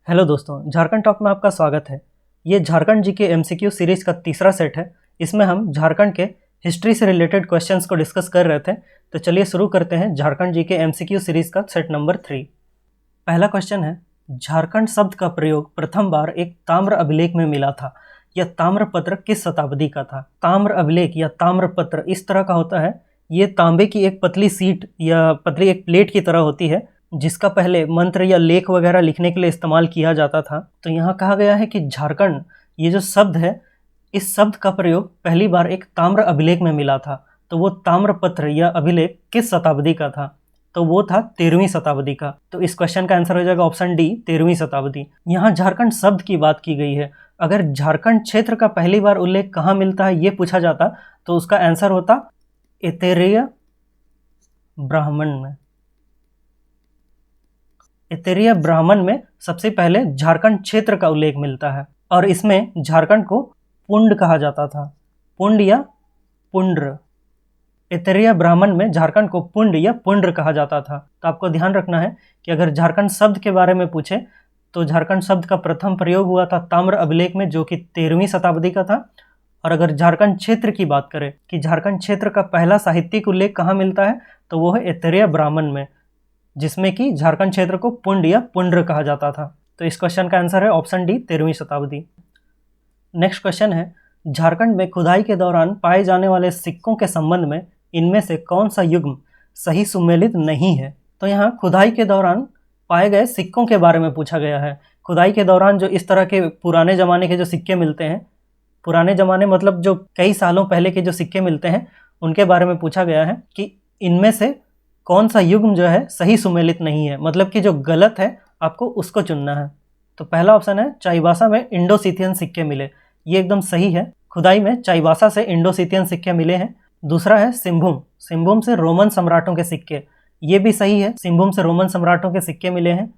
Hello दोस्तों, Jharkhand talk में आपका स्वागत है। ये झारखंड जी के एमसीक्यू सीरीज का तीसरा सेट है। इसमें हम झारखंड के हिस्ट्री से रिलेटेड क्वेश्चंस को डिस्कस कर रहे थे। तो चलिए शुरू करते हैं झारखंड जी के एमसीक्यू सीरीज का सेट नंबर 3। पहला क्वेश्चन है, झारखंड शब्द का प्रयोग प्रथम बार एक ताम्र अभिलेख में मिला था। यह ताम्रपत्र किस शताब्दी का था? ताम्र अभिलेख या ताम्रपत्र इस तरह का होता है। ये तांबे की एक पतली सीट या पतली एक प्लेट की तरह होती है, जिसका पहले मंत्र या लेख वगैरह लिखने के लिए इस्तेमाल किया जाता था। तो यहाँ कहा गया है कि झारखंड, ये जो शब्द है, इस शब्द का प्रयोग पहली बार एक ताम्र अभिलेख में मिला था। तो वो ताम्रपत्र या अभिलेख किस शताब्दी का था? तो वो था 13वीं शताब्दी का। तो इस क्वेश्चन का आंसर हो जाएगा ऑप्शन डी, 13वीं शताब्दी। यहाँ झारखंड शब्द की बात की गई है। अगर झारखंड क्षेत्र का पहली बार उल्लेख कहाँ मिलता है ये पूछा जाता तो उसका आंसर होता ऐतरेय ब्राह्मण में। ऐतरेय ब्राह्मण में सबसे पहले झारखंड क्षेत्र का उल्लेख मिलता है और इसमें झारखंड को पुंड कहा जाता था। पुंड या पुंड्र। ऐतरेय ब्राह्मण में झारखंड को पुंड या पुंड्र कहा जाता था। तो आपको ध्यान रखना है कि अगर झारखंड शब्द के बारे में पूछे तो झारखंड शब्द का प्रथम प्रयोग हुआ था ताम्र अभिलेख में, जो कि 13वीं शताब्दी का था। और अगर झारखंड क्षेत्र की बात करें कि झारखंड क्षेत्र का पहला साहित्यिक उल्लेख कहाँ मिलता है, तो वो है ऐतरेय ब्राह्मण में, जिसमें कि झारखंड क्षेत्र को पुंड या पुंड्र कहा जाता था। तो इस क्वेश्चन का आंसर है ऑप्शन डी, 13वीं शताब्दी। नेक्स्ट क्वेश्चन है, झारखंड में खुदाई के दौरान पाए जाने वाले सिक्कों के संबंध में इनमें से कौन सा युग्म सही सुमेलित नहीं है? तो यहाँ खुदाई के दौरान पाए गए सिक्कों के बारे में पूछा गया है। खुदाई के दौरान जो इस तरह के पुराने ज़माने के जो सिक्के मिलते हैं, पुराने ज़माने मतलब जो कई सालों पहले के जो सिक्के मिलते हैं, उनके बारे में पूछा गया है कि इनमें से कौन सा युग्म जो है सही सुमेलित नहीं है, मतलब कि जो गलत है आपको उसको चुनना है। तो पहला ऑप्शन है चाईबासा में इंडोसिथियन सिक्के मिले, ये एकदम सही है। खुदाई में चाईबासा से इंडोसिथियन सिक्के मिले हैं। दूसरा है सिंहभूम, सिंहभूम से रोमन सम्राटों के सिक्के, ये भी सही है, सिंहभूम से रोमन सम्राटों के सिक्के मिले हैं।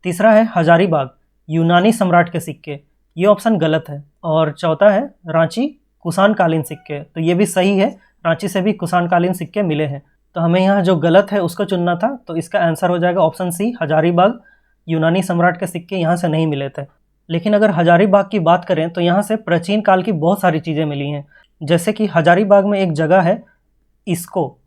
तीसरा है हजारीबाग, यूनानी सम्राट के सिक्के, ये ऑप्शन गलत है। और चौथा है रांची, कुषाणकालीन सिक्के, तो ये भी सही है, रांची से भी कुषाणकालीन सिक्के मिले हैं। तो हमें यहाँ जो गलत है उसको चुनना था। तो इसका आंसर हो जाएगा ऑप्शन सी, हजारीबाग। यूनानी सम्राट के सिक्के यहाँ से नहीं मिले थे। लेकिन अगर हजारीबाग की बात करें तो यहाँ से प्राचीन काल की बहुत सारी चीज़ें मिली हैं। जैसे कि हजारीबाग में एक जगह है इसको,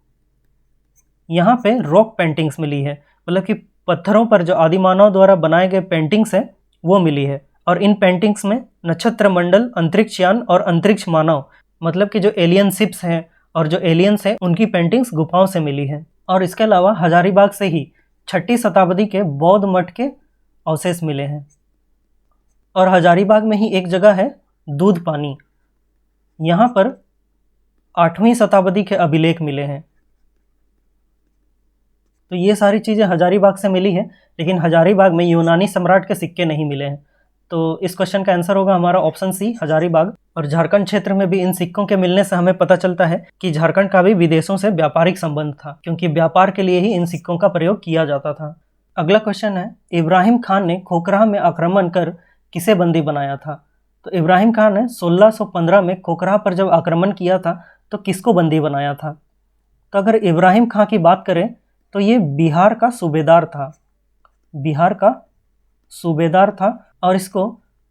यहाँ पे रॉक पेंटिंग्स मिली है, मतलब कि पत्थरों पर जो आदिमानव द्वारा बनाए गए पेंटिंग्स हैं वो मिली है। और इन पेंटिंग्स में नक्षत्र मंडल, अंतरिक्षयान और अंतरिक्ष मानव, मतलब कि जो एलियन शिप्स हैं और जो एलियंस हैं उनकी पेंटिंग्स गुफाओं से मिली हैं। और इसके अलावा हजारीबाग से ही 6ठी शताब्दी के बौद्ध मठ के अवशेष मिले हैं। और हजारीबाग में ही एक जगह है दूध पानी, यहाँ पर 8वीं शताब्दी के अभिलेख मिले हैं। तो ये सारी चीज़ें हजारीबाग से मिली हैं, लेकिन हजारीबाग में यूनानी सम्राट के सिक्के नहीं मिले हैं। तो इस क्वेश्चन का आंसर होगा हमारा ऑप्शन सी, हजारीबाग। और झारखंड क्षेत्र में भी इन सिक्कों के मिलने से हमें पता चलता है कि झारखंड का भी विदेशों से व्यापारिक संबंध था, क्योंकि व्यापार के लिए ही इन सिक्कों का प्रयोग किया जाता था। अगला क्वेश्चन है, इब्राहिम खान ने खोखराह में आक्रमण कर किसे बंदी बनाया था? तो इब्राहिम खान ने 1615 में खोखराह पर जब आक्रमण किया था तो किसको बंदी बनाया था? तो अगर इब्राहिम खान की बात करें तो ये बिहार का सूबेदार था, बिहार का सूबेदार था। और इसको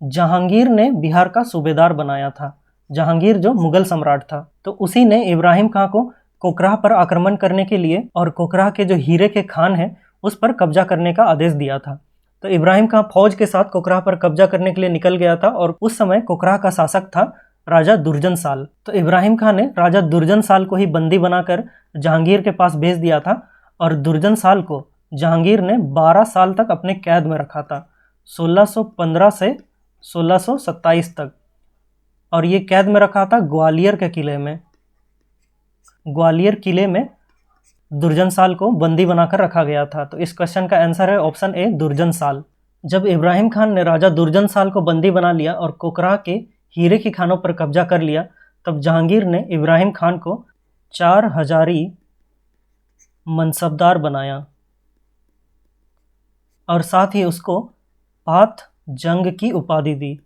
जहांगीर ने बिहार का सूबेदार बनाया था। जहांगीर जो मुगल सम्राट था, तो उसी ने इब्राहिम खां को कोकराह पर आक्रमण करने के लिए और कोकराह के जो हीरे के खान हैं उस पर कब्जा करने का आदेश दिया था। तो इब्राहिम खां फौज के साथ कोकराह पर कब्जा करने के लिए निकल गया था और उस समय कोकराह का शासक था राजा दुर्जन साल। तो इब्राहिम खां ने राजा दुर्जन साल को ही बंदी बनाकर जहांगीर के पास भेज दिया था और दुर्जन साल को जहांगीर ने 12 साल तक अपने कैद में रखा था, 1615 से 1627 तक। और ये कैद में रखा था ग्वालियर के किले में। ग्वालियर किले में दुर्जन साल को बंदी बनाकर रखा गया था। तो इस क्वेश्चन का आंसर है ऑप्शन ए, दुर्जन साल। जब इब्राहिम खान ने राजा दुर्जन साल को बंदी बना लिया और कोकराह के हीरे की खानों पर कब्जा कर लिया, तब जहांगीर ने इब्राहिम खान को 4 हजारी मनसबदार बनाया और साथ ही उसको पाथ जंग की उपाधि दी।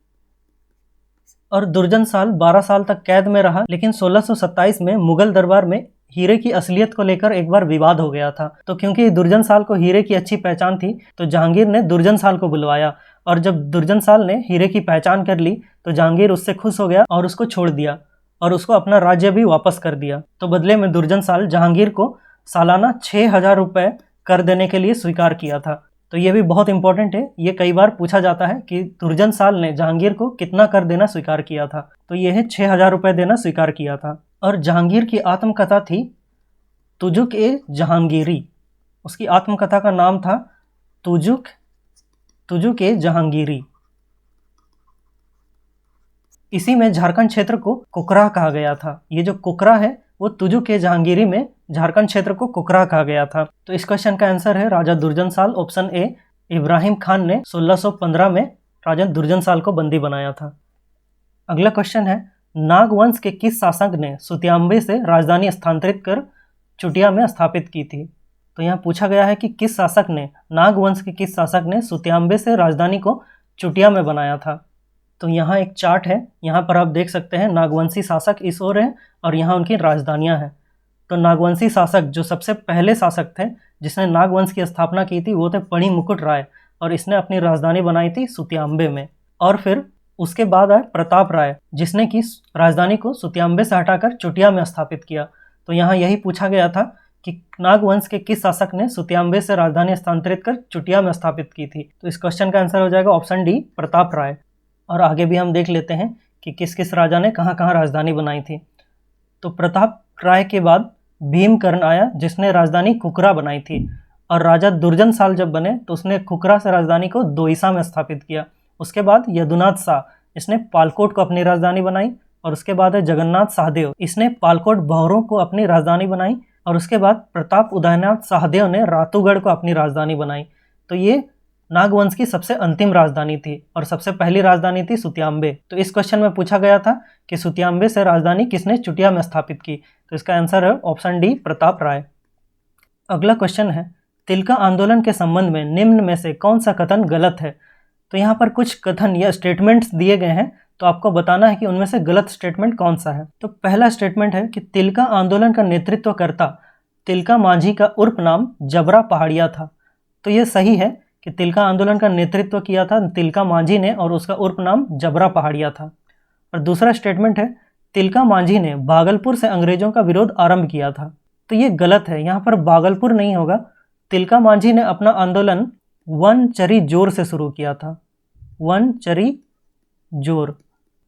और दुर्जन साल 12 साल तक कैद में रहा, लेकिन 1627 में मुगल दरबार में हीरे की असलियत को लेकर एक बार विवाद हो गया था। तो क्योंकि दुर्जन साल को हीरे की अच्छी पहचान थी, तो जहांगीर ने दुर्जन साल को बुलवाया और जब दुर्जन साल ने हीरे की पहचान कर ली तो जहांगीर उससे खुश हो गया और उसको छोड़ दिया और उसको अपना राज्य भी वापस कर दिया। तो बदले में दुर्जन साल जहांगीर को सालाना 6,000 रुपये कर देने के लिए स्वीकार किया था। तो ये भी बहुत इंपॉर्टेंट है, ये कई बार पूछा जाता है कि दुर्जन साल ने जहांगीर को कितना कर देना स्वीकार किया था। तो ये है 6,000 रुपये देना स्वीकार किया था। और जहांगीर की आत्मकथा थी तुजुक ए जहांगीरी। उसकी आत्मकथा का नाम था तुजुक ए जहांगीरी। इसी में झारखंड क्षेत्र को कुकरा कहा गया था। ये जो कुकरा है वो तुजुक ए जहांगीरी में झारखंड क्षेत्र को कुकरा कहा गया था। तो इस क्वेश्चन का आंसर है राजा दुर्जन साल, ऑप्शन ए। इब्राहिम खान ने 1615 में राजा दुर्जन साल को बंदी बनाया था। अगला क्वेश्चन है, नागवंश के किस शासक ने सुतियांबे से राजधानी स्थानांतरित कर चुटिया में स्थापित की थी? तो यहाँ पूछा गया है कि किस शासक ने, नागवंश के किस शासक ने सुतियांबे से राजधानी को चुटिया में बनाया था? तो यहाँ एक चार्ट है, यहाँ पर आप देख सकते हैं नागवंशी शासक इस ओर है और यहाँ उनकी राजधानियाँ हैं। तो नागवंशी शासक जो सबसे पहले शासक थे जिसने नागवंश की स्थापना की थी वो थे पणि मुकुट राय, और इसने अपनी राजधानी बनाई थी सुतियांबे में। और फिर उसके बाद आए प्रताप राय जिसने की राजधानी को सुतियांबे से हटाकर चुटिया में स्थापित किया। तो यहाँ यही पूछा गया था कि नागवंश के किस शासक ने सुतियांबे से राजधानी स्थानांतरित कर चुटिया में स्थापित की थी? तो इस क्वेश्चन का आंसर हो जाएगा ऑप्शन डी, प्रताप राय। और आगे भी हम देख लेते हैं कि किस किस राजा ने कहाँ कहाँ राजधानी बनाई थी। तो प्रताप राय के बाद भीमकर्ण आया जिसने राजधानी कुकरा बनाई थी, और राजा दुर्जन साल जब बने तो उसने कुकरा से राजधानी को दोईसा में स्थापित किया। उसके बाद यदुनाथ शाह, इसने पालकोट को अपनी राजधानी बनाई, और उसके बाद है जगन्नाथ शाहदेव, इसने पालकोट भौरों को अपनी राजधानी बनाई, और उसके बाद प्रताप उदयनाथ शाहदेव ने रातूगढ़ को अपनी राजधानी बनाई। तो ये नागवंश की सबसे अंतिम राजधानी थी और सबसे पहली राजधानी थी सुतियांबे। तो इस क्वेश्चन में पूछा गया था कि सुतियांबे से राजधानी किसने चुटिया में स्थापित की? तो इसका आंसर है ऑप्शन डी, प्रताप राय। अगला क्वेश्चन है, तिलका आंदोलन के संबंध में निम्न में से कौन सा कथन गलत है? तो यहाँ पर कुछ कथन या स्टेटमेंट्स दिए गए हैं, तो आपको बताना है कि उनमें से गलत स्टेटमेंट कौन सा है। तो पहला स्टेटमेंट है कि तिलका आंदोलन का नेतृत्व करता तिलका मांझी का उर्फ नाम जबरा पहाड़िया था। तो ये सही है कि तिलका आंदोलन का नेतृत्व किया था तिलका मांझी ने और उसका उर्फ नाम जबरा पहाड़िया था। और दूसरा स्टेटमेंट है तिलका मांझी ने भागलपुर से अंग्रेजों का विरोध आरंभ किया था। तो ये गलत है, यहाँ पर भागलपुर नहीं होगा। तिलका मांझी ने अपना आंदोलन वनचरी जोर से शुरू किया था। वनचरी जोर,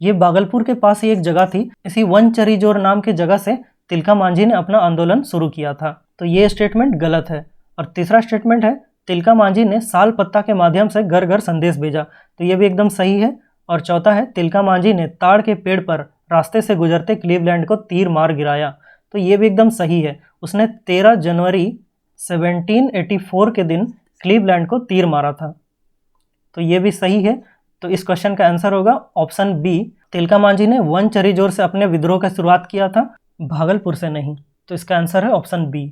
ये भागलपुर के पास ही एक जगह थी, इसी वनचरी जोर नाम की जगह से तिलका मांझी ने अपना आंदोलन शुरू किया था। तो ये स्टेटमेंट गलत है। और तीसरा स्टेटमेंट है तिलका मांझी ने साल पत्ता के माध्यम से घर घर संदेश भेजा। तो ये भी एकदम सही है। और चौथा है तिलका मांझी ने ताड़ के पेड़ पर रास्ते से गुजरते क्लीवलैंड को तीर मार गिराया। तो ये भी एकदम सही है। उसने 13 जनवरी 1784 के दिन क्लीवलैंड को तीर मारा था। तो ये भी सही है। तो इस क्वेश्चन का आंसर होगा ऑप्शन बी, तिलका मांझी ने वनचरी जोर से अपने विद्रोह की शुरुआत किया था, भागलपुर से नहीं। तो इसका आंसर है ऑप्शन बी।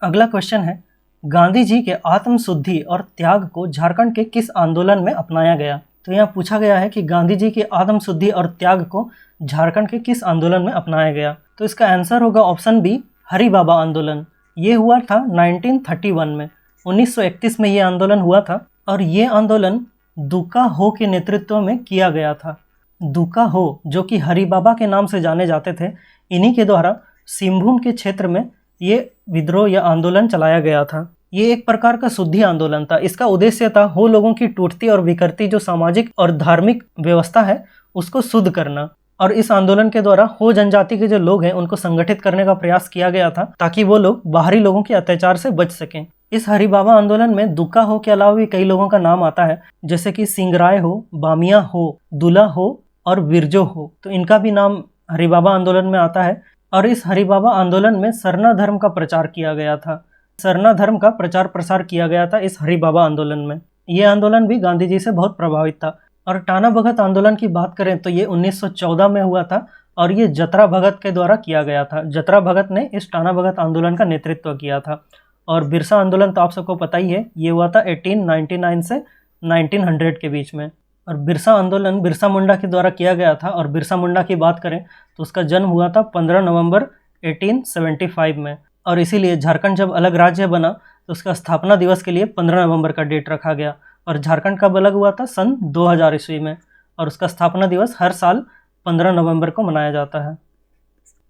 अगला क्वेश्चन है, गांधी जी के आत्मशुद्धि और त्याग को झारखंड के किस आंदोलन में अपनाया गया? तो यहाँ पूछा गया है कि गांधी जी के आत्मशुद्धि और त्याग को झारखंड के किस आंदोलन में अपनाया गया? तो इसका आंसर होगा ऑप्शन बी, हरि बाबा आंदोलन। ये हुआ था 1931 में, 1931 में ये आंदोलन हुआ था। और ये आंदोलन दुका हो के नेतृत्व में किया गया था। दुका हो जो कि हरि बाबा के नाम से जाने जाते थे, इन्हीं के द्वारा सिंहभूम के क्षेत्र में ये विद्रोह या आंदोलन चलाया गया था। ये एक प्रकार का शुद्धि आंदोलन था। इसका उद्देश्य था हो लोगों की टूटती और विकृति जो सामाजिक और धार्मिक व्यवस्था है उसको शुद्ध करना। और इस आंदोलन के द्वारा हो जनजाति के जो लोग हैं उनको संगठित करने का प्रयास किया गया था ताकि वो लोग बाहरी लोगों के अत्याचार से बच सकें। इस हरि बाबा आंदोलन में दुक्का हो के अलावा भी कई लोगों का नाम आता है, जैसे कि सिंगराय हो, बामिया हो, दुला हो और विरजो हो। तो इनका भी नाम हरि बाबा आंदोलन में आता है। और इस हरि बाबा आंदोलन में सरना धर्म का प्रचार किया गया था। सरना धर्म का प्रचार प्रसार किया गया था इस हरि बाबा आंदोलन में। ये आंदोलन भी गांधी जी से बहुत प्रभावित था। और टाना भगत आंदोलन की बात करें तो ये 1914 में हुआ था और ये जतरा भगत के द्वारा किया गया था। जतरा भगत ने इस टाना भगत आंदोलन का नेतृत्व किया था। और बिरसा आंदोलन तो आप सबको पता ही है, ये हुआ था 1899 से 1900 के बीच में। और बिरसा आंदोलन बिरसा मुंडा के द्वारा किया गया था। और बिरसा मुंडा की बात करें तो उसका जन्म हुआ था 15 नवंबर 1875 में। और इसीलिए झारखंड जब अलग राज्य बना तो उसका स्थापना दिवस के लिए 15 नवंबर का डेट रखा गया। और झारखंड कब अलग हुआ था? सन 2000 ईस्वी में। और उसका स्थापना दिवस हर साल 15 नवंबर को मनाया जाता है।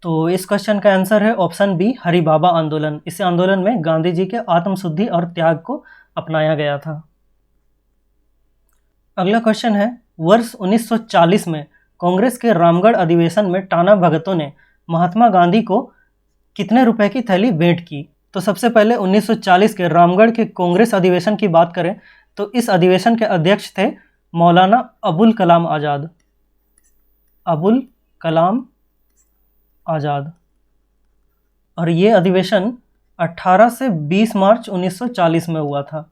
तो इस क्वेश्चन का आंसर है ऑप्शन बी, हरिबाबा आंदोलन। इस आंदोलन में गांधी जी के आत्मशुद्धि और त्याग को अपनाया गया था। अगला क्वेश्चन है, वर्ष 1940 में कांग्रेस के रामगढ़ अधिवेशन में टाना भगतों ने महात्मा गांधी को कितने रुपए की थैली भेंट की? तो सबसे पहले 1940 के रामगढ़ के कांग्रेस अधिवेशन की बात करें तो इस अधिवेशन के अध्यक्ष थे मौलाना अबुल कलाम आज़ाद। अबुल कलाम आज़ाद। और ये अधिवेशन 18 से 20 मार्च 1940 में हुआ था।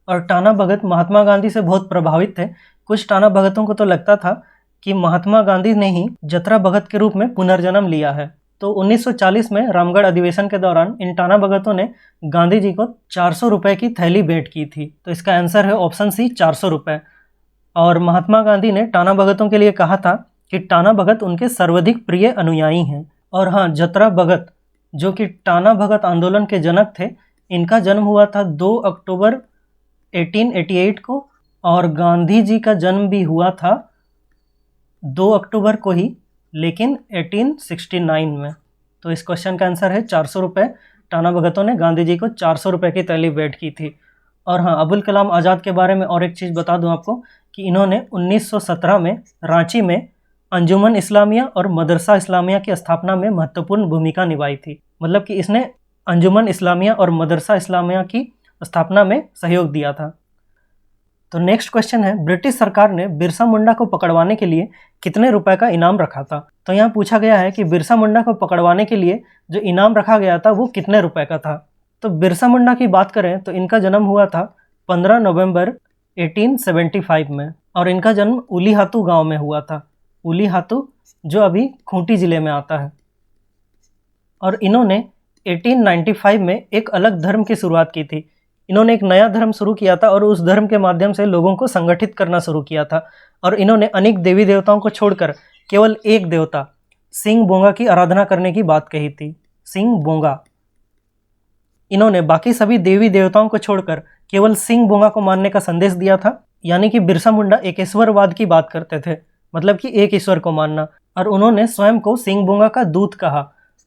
और टाना भगत महात्मा गांधी से बहुत प्रभावित थे। कुछ टाना भगतों को तो लगता था कि महात्मा गांधी ने ही जतरा भगत के रूप में पुनर्जन्म लिया है। तो 1940 में रामगढ़ अधिवेशन के दौरान इन टाना भगतों ने गांधी जी को 400 रुपए की थैली भेंट की थी। तो इसका आंसर है ऑप्शन सी, 400 रुपए। और महात्मा गांधी ने टाना भगतों के लिए कहा था कि टाना भगत उनके सर्वाधिक प्रिय अनुयायी हैं। और हाँ, जतरा भगत जो कि टाना भगत आंदोलन के जनक थे, इनका जन्म हुआ था 2 अक्टूबर 1888 को और गांधी जी का जन्म भी हुआ था 2 अक्टूबर को ही, लेकिन 1869 में। तो इस क्वेश्चन का आंसर है 400 रुपये। टाना भगतों ने गांधी जी को 400 रुपये की थैली भेंट की थी। और हाँ, अबुल कलाम आज़ाद के बारे में और एक चीज़ बता दूं आपको कि इन्होंने 1917 में रांची में अंजुमन इस्लामिया और मदरसा इस्लामिया की स्थापना में महत्वपूर्ण भूमिका निभाई थी। मतलब कि इसने अंजुमन इस्लामिया और मदरसा इस्लामिया की स्थापना में सहयोग दिया था। तो नेक्स्ट क्वेश्चन है, ब्रिटिश सरकार ने बिरसा मुंडा को पकड़वाने के लिए कितने रुपए का इनाम रखा था? तो यहाँ पूछा गया है कि बिरसा मुंडा को पकड़वाने के लिए जो इनाम रखा गया था वो कितने रुपए का था। तो बिरसा मुंडा की बात करें तो इनका जन्म हुआ था 15 नवंबर 1875 में और इनका जन्म उलीहातू गांव में हुआ था। उलीहातू जो अभी खूंटी जिले में आता है। और इन्होंने 1895 में एक अलग धर्म की शुरुआत की थी। इन्होंने एक नया धर्म शुरू किया था और उस धर्म के माध्यम से लोगों को संगठित करना शुरू किया था। और इन्होंने अनेक देवी देवताओं को छोड़कर केवल एक देवता सिंह बोंगा की आराधना करने की बात कही थी। सिंह बोंगा। इन्होंने बाकी सभी देवी देवताओं को छोड़कर केवल सिंह बोंगा को मानने का संदेश दिया था। यानी कि बिरसा मुंडा एकेश्वरवाद की बात करते थे, मतलब कि एक ईश्वर को मानना। और उन्होंने स्वयं को सिंह बोंगा का दूत कहा।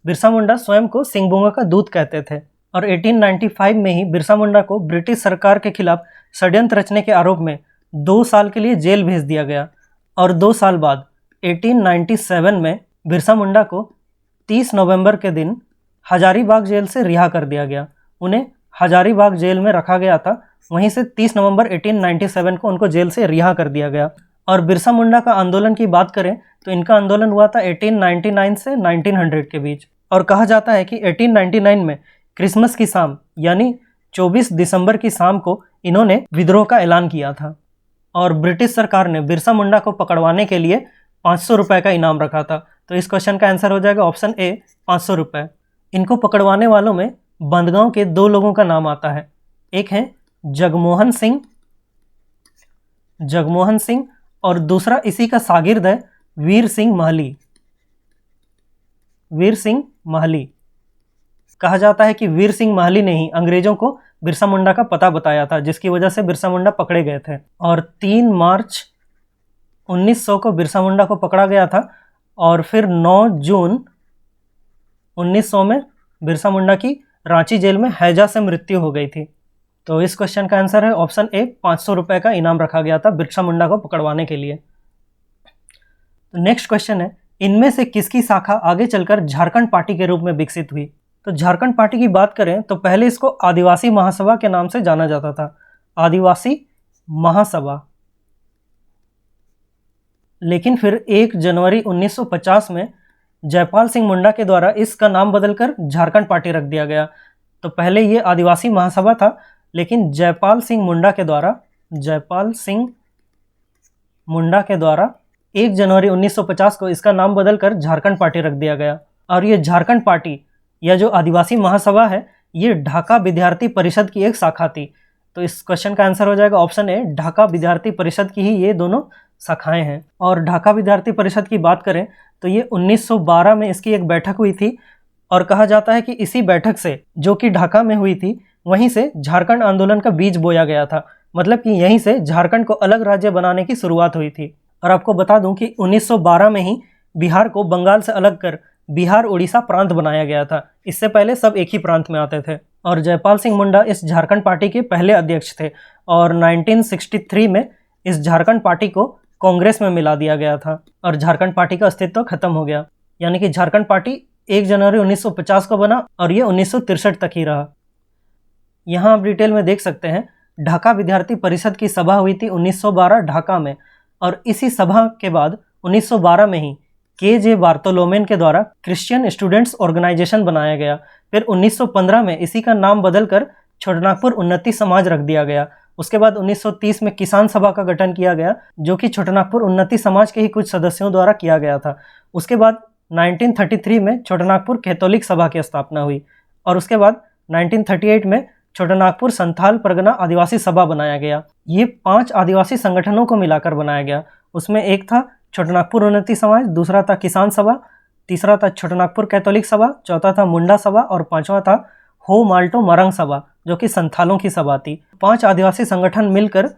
बिरसा मुंडा स्वयं को सिंह बोंगा का दूत कहते थे। और 1895 में ही बिरसा मुंडा को ब्रिटिश सरकार के खिलाफ षड्यंत्र रचने के आरोप में 2 साल के लिए जेल भेज दिया गया। और 2 साल बाद 1897 में बिरसा मुंडा को 30 नवंबर के दिन हजारीबाग जेल से रिहा कर दिया गया। उन्हें हजारीबाग जेल में रखा गया था, वहीं से 30 नवंबर 1897 को उनको जेल से रिहा कर दिया गया। और बिरसा मुंडा का आंदोलन की बात करें तो इनका आंदोलन हुआ था 1899 से 1900 के बीच। और कहा जाता है कि 1899 में क्रिसमस की शाम यानी 24 दिसंबर की शाम को इन्होंने विद्रोह का ऐलान किया था। और ब्रिटिश सरकार ने बिरसा मुंडा को पकड़वाने के लिए 500 रुपये का इनाम रखा था। तो इस क्वेश्चन का आंसर हो जाएगा ऑप्शन ए, 500 रुपये। इनको पकड़वाने वालों में बंदगांव के 2 लोगों का नाम आता है। एक है जगमोहन सिंह और दूसरा इसी का शागिर्द है वीर सिंह महली। कहा जाता है कि वीर सिंह महली ने ही अंग्रेजों को बिरसा मुंडा का पता बताया था, जिसकी वजह से बिरसा मुंडा पकड़े गए थे। और 3 मार्च 1900 को बिरसा मुंडा को पकड़ा गया था और फिर 9 जून 1900 में बिरसा मुंडा की रांची जेल में हैजा से मृत्यु हो गई थी। तो इस क्वेश्चन का आंसर है ऑप्शन ए, 500 रुपये का इनाम रखा गया था बिरसा मुंडा को पकड़वाने के लिए। तो नेक्स्ट क्वेश्चन है, इनमें से किसकी शाखा आगे चलकर झारखंड पार्टी के रूप में विकसित हुई? तो झारखंड पार्टी की बात करें तो पहले इसको आदिवासी महासभा के नाम से जाना जाता था। आदिवासी महासभा। लेकिन फिर 1 जनवरी 1950 में जयपाल सिंह मुंडा के द्वारा इसका नाम बदलकर झारखंड पार्टी रख दिया गया। तो पहले ये आदिवासी महासभा था, लेकिन जयपाल सिंह मुंडा के द्वारा 1 जनवरी 1950 को इसका नाम बदलकर झारखंड पार्टी रख दिया गया। और ये झारखंड पार्टी या जो आदिवासी महासभा है, ये ढाका विद्यार्थी परिषद की एक शाखा थी। तो इस क्वेश्चन का आंसर हो जाएगा ऑप्शन ए, ढाका विद्यार्थी परिषद की ही ये दोनों शाखाएं हैं। और ढाका विद्यार्थी परिषद की बात करें तो ये 1912 में इसकी एक बैठक हुई थी और कहा जाता है कि इसी बैठक से, जो कि ढाका में हुई थी, वहीं से झारखंड आंदोलन का बीज बोया गया था। मतलब कि यहीं से झारखंड को अलग राज्य बनाने की शुरुआत हुई थी। और आपको बता दूं कि 1912 में ही बिहार को बंगाल से अलग कर बिहार उड़ीसा प्रांत बनाया गया था। इससे पहले सब एक ही प्रांत में आते थे। और जयपाल सिंह मुंडा इस झारखंड पार्टी के पहले अध्यक्ष थे और 1963 में इस झारखंड पार्टी को कांग्रेस में मिला दिया गया था और झारखंड पार्टी का अस्तित्व खत्म हो गया। यानी कि झारखंड पार्टी 1 जनवरी 1950 को बना और ये 1963 तक ही रहा। यहाँ आप डिटेल में देख सकते हैं, ढाका विद्यार्थी परिषद की सभा हुई थी 1912 ढाका में, और इसी सभा के बाद 1912 में ही के.जे. बार्थोलोमेन के द्वारा क्रिश्चियन स्टूडेंट्स ऑर्गेनाइजेशन बनाया गया। फिर 1915 में इसी का नाम बदलकर छोटानागपुर उन्नति समाज रख दिया गया। उसके बाद 1930 में किसान सभा का गठन किया गया, जो कि छोटानागपुर उन्नति समाज के ही कुछ सदस्यों द्वारा किया गया था। उसके बाद 1933 में छोटानागपुर कैथोलिक सभा की स्थापना हुई और उसके बाद 1938 में छोटानागपुर संथाल परगना आदिवासी सभा बनाया गया। ये 5 आदिवासी संगठनों को मिलाकर बनाया गया। उसमें एक था छोटानागपुर उन्नति समाज, दूसरा था किसान सभा, तीसरा था छोटानागपुर कैथोलिक सभा, चौथा था मुंडा सभा और पांचवा था हो माल्टो मरंग सभा, जो कि संथालों की सभा थी। 5 आदिवासी संगठन मिलकर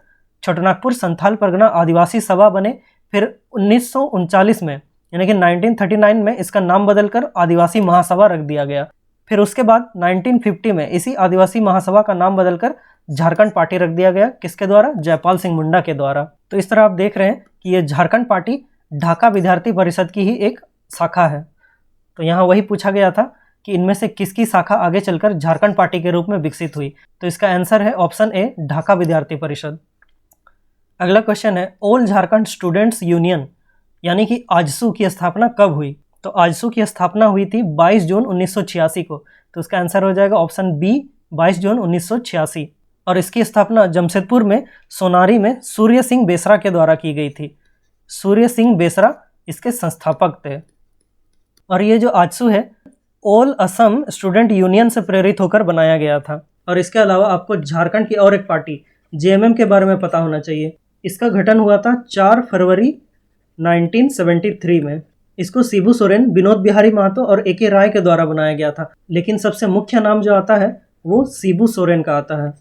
छोटानागपुर संथाल परगना आदिवासी सभा बने। फिर 1939 में यानी कि 1939 में इसका नाम बदलकर आदिवासी महासभा रख दिया गया। फिर उसके बाद 1950 में इसी आदिवासी महासभा का नाम बदलकर झारखंड पार्टी रख दिया गया। किसके द्वारा? जयपाल सिंह मुंडा के द्वारा। तो इस तरह आप देख रहे हैं कि ये झारखंड पार्टी ढाका विद्यार्थी परिषद की ही एक शाखा है। तो यहाँ वही पूछा गया था कि इनमें से किसकी शाखा आगे चलकर झारखंड पार्टी के रूप में विकसित हुई। तो इसका आंसर है ऑप्शन ए, ढाका विद्यार्थी परिषद। अगला क्वेश्चन है, ऑल झारखंड स्टूडेंट्स यूनियन यानी कि आजसू की स्थापना कब हुई? तो आजसू की स्थापना हुई थी 22 जून 1986 को। तो इसका आंसर हो जाएगा ऑप्शन बी, 22 जून 1986। और इसकी स्थापना जमशेदपुर में सोनारी में सूर्य सिंह बेसरा के द्वारा की गई थी। सूर्य सिंह बेसरा इसके संस्थापक थे। और ये जो आजसू है ऑल असम स्टूडेंट यूनियन से प्रेरित होकर बनाया गया था। और इसके अलावा आपको झारखंड की और एक पार्टी जेएमएम के बारे में पता होना चाहिए। इसका गठन हुआ था 4 फरवरी 1973 में। इसको शिबू सोरेन, विनोद बिहारी महतो और ए.के. राय के द्वारा बनाया गया था। लेकिन सबसे मुख्य नाम जो आता है वो शिबू सोरेन का आता है।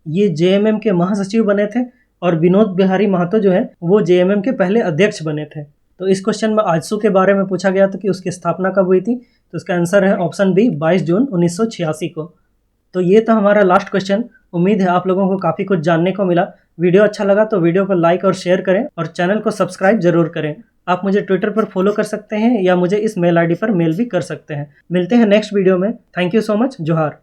ये जेएमएम के महासचिव बने थे और विनोद बिहारी महतो जो है वो जेएमएम के पहले अध्यक्ष बने थे। तो इस क्वेश्चन में आजसू के बारे में पूछा गया था कि उसकी स्थापना कब हुई थी। तो इसका आंसर है ऑप्शन बी, 22 जून 1986 को। तो ये था हमारा लास्ट क्वेश्चन। उम्मीद है आप लोगों को काफ़ी कुछ जानने को मिला। वीडियो अच्छा लगा तो वीडियो को लाइक और शेयर करें और चैनल को सब्सक्राइब जरूर करें। आप मुझे ट्विटर पर फॉलो कर सकते हैं या मुझे इस मेल आईडी पर मेल भी कर सकते हैं। मिलते हैं नेक्स्ट वीडियो में। Thank you so much. जोहार।